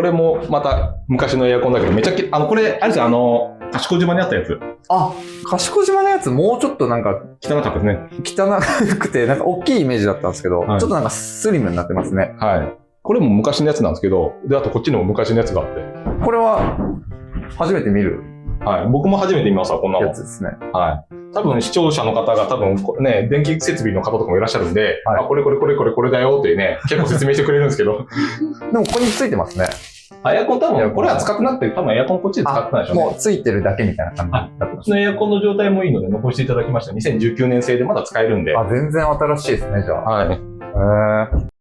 れもまた昔のエアコンだけど、めちゃこれ、あれですよ、賢島にあったやつ。あ、賢島のやつもうちょっとなんか汚かったですね。汚くて、なんか大きいイメージだったんですけど、はいちょっとなんかスリムになってますね。はい。これも昔のやつなんですけど、で、あとこっちにも昔のやつがあって。これは初めて見るはい。僕も初めて見ました、こんなの。やつですね。はい。多分視聴者の方が多分ね、電気設備の方とかもいらっしゃるんで、はいあ、これだよってね、結構説明してくれるんですけど。でもここについてますね。エアコン多分、これは使ってなくて、多分エアコンこっちで使ってないでしょうね。もうついてるだけみたいな感じだったこっちのエアコンの状態もいいので残していただきました。2019年製でまだ使えるんで。あ、全然新しいですね、じゃあ。はい。へー